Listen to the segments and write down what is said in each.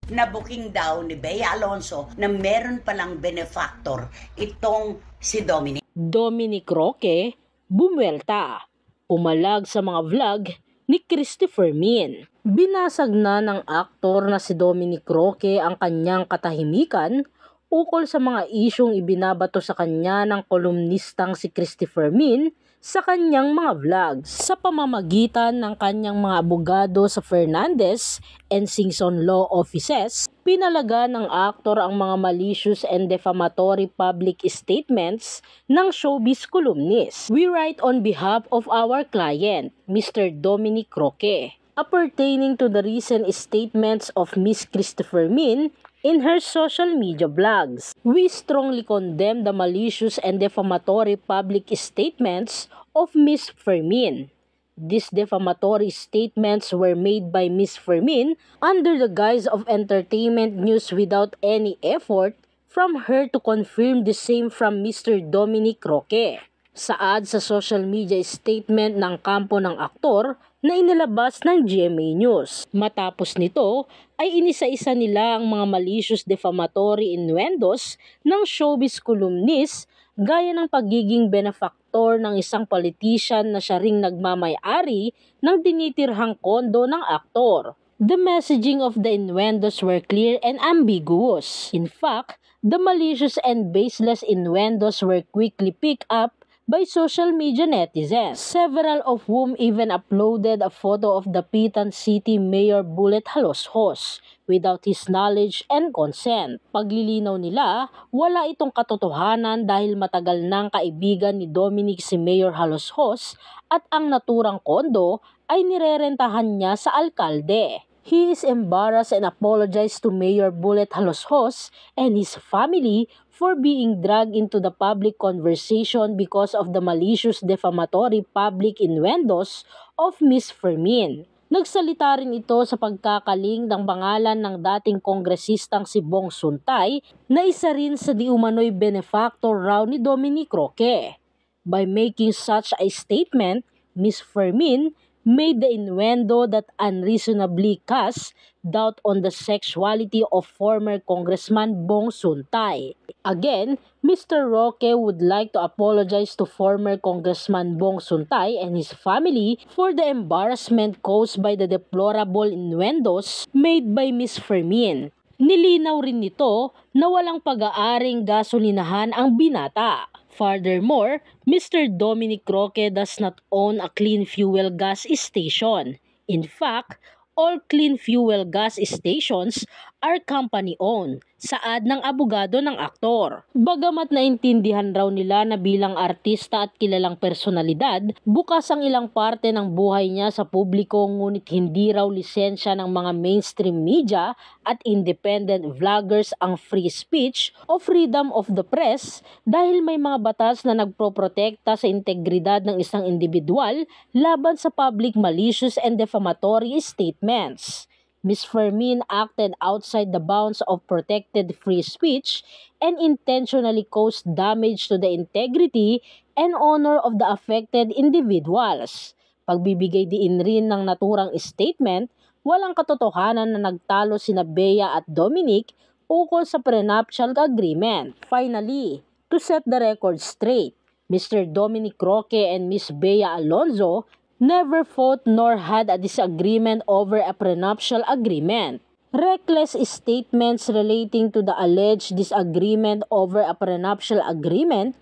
Nabuking daw ni Bea Alonzo na meron palang benefactor itong si Dominic. Dominic Roque, bumuelta, pumalag sa mga vlog ni Christopher Min. Binasag na ng aktor na si Dominic Roque ang kanyang katahimikan ukol sa mga isyong ibinabato sa kanya ng kolumnistang si Christopher Min sa kanyang mga vlogs. Sa pamamagitan ng kanyang mga abogado sa Fernandez and Singson Law Offices, pinalaga ng aktor ang mga malicious and defamatory public statements ng showbiz columnist. We write on behalf of our client, Mr. Dominic Roque, pertaining to the recent statements of Miss Christopher Min in her social media blogs. We strongly condemn the malicious and defamatory public statements of Miss Fermin. These defamatory statements were made by Miss Fermin under the guise of entertainment news without any effort from her to confirm the same from Mr. Dominic Roque. Saad sa social media statement ng kampo ng aktor na inilabas ng GMA News. Matapos nito ay inisa-isa nila ang mga malicious defamatory innuendos ng showbiz columnist gaya ng pagiging benefactor ng isang politician na siya ring nagmamay-ari ng tinitirhang kondo ng aktor. The messaging of the innuendos were clear and ambiguous. In fact, the malicious and baseless innuendos were quickly picked up by social media netizens, several of whom even uploaded a photo of the Pitan City Mayor Bullet Haloshos without his knowledge and consent. Paglilinaw nila, wala itong katotohanan dahil matagal nang kaibigan ni Dominic si Mayor Haloshos at ang naturang kondo ay nirerentahan niya sa alkalde. He is embarrassed and apologized to Mayor Bullet Haloshos and his family for being dragged into the public conversation because of the malicious defamatory public innuendos of Miss Fermin. Nagsalita rin ito sa pagkakaling ng pangalan ng dating kongresistang si Bong Suntay na isa rin sa diumano'y benefactor raw ni Dominic Roque. By making such a statement, Miss Fermin made the innuendo that unreasonably cast doubt on the sexuality of former Congressman Bong Suntay. Again, Mr. Roque would like to apologize to former Congressman Bong Suntay and his family for the embarrassment caused by the deplorable innuendos made by Miss Fermin. Nilinaw rin nito na walang pag-aaring gasolinahan ang binata. Furthermore, Mr. Dominic Roque does not own a clean fuel gas station. In fact, all clean fuel gas stations are company-owned, saad ng abogado ng aktor. Bagamat naintindihan raw nila na bilang artista at kilalang personalidad, bukas ang ilang parte ng buhay niya sa publiko ngunit hindi raw lisensya ng mga mainstream media at independent vloggers ang free speech o freedom of the press dahil may mga batas na nagproprotekta sa integridad ng isang individual laban sa public malicious and defamatory statements. Ms. Fermin acted outside the bounds of protected free speech and intentionally caused damage to the integrity and honor of the affected individuals. Pagbibigay diin rin ng naturang statement, walang katotohanan na nagtalo sina Bea at Dominic ukol sa prenuptial agreement. Finally, to set the record straight, Mr. Dominic Roque and Ms. Bea Alonzo never fought nor had a disagreement over a prenuptial agreement. Reckless statements relating to the alleged disagreement over a prenuptial agreement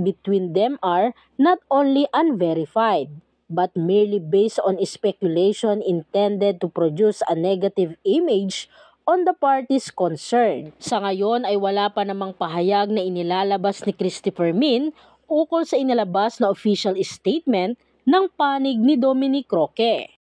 between them are not only unverified, but merely based on speculation intended to produce a negative image on the parties concerned. Sa ngayon ay wala pa namang pahayag na inilalabas ni Christopher Min ukol sa inilabas na official statement ng panig ni Dominic Roque.